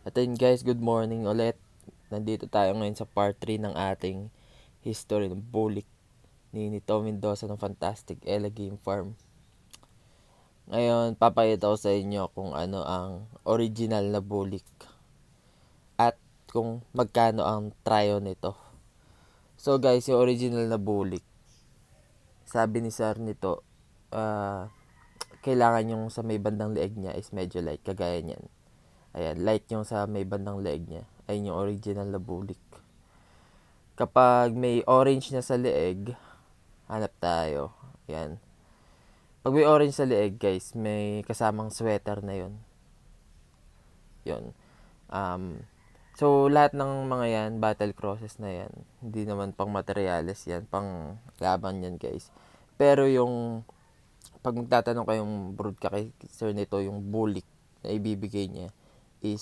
At then guys, good morning ulit. Nandito tayo ngayon sa part 3 ng ating history ng bulik ni Tom Mendoza ng Fantastic Ella Game Farm. Ngayon, papakita ko sa inyo kung ano ang original na bulik at kung magkano ang tryo nito. So guys, yung original na bulik, sabi ni sir nito, kailangan yung sa may bandang leeg niya is medyo light, kagaya niyan. Ayan, light yung sa may bandang leeg niya. Ayun yung original na bulik. Kapag may orange na sa leeg, hanap tayo. Ayan. Pag may orange sa leeg, guys, may kasamang sweater na yun. Yun. So, lahat ng mga yan, battle crosses na yan, hindi naman pang materials yan, pang laban yan, guys. Pero yung, pag magtatanong kayong brood ka kay sir nito, yung bulik na ibibigay niya is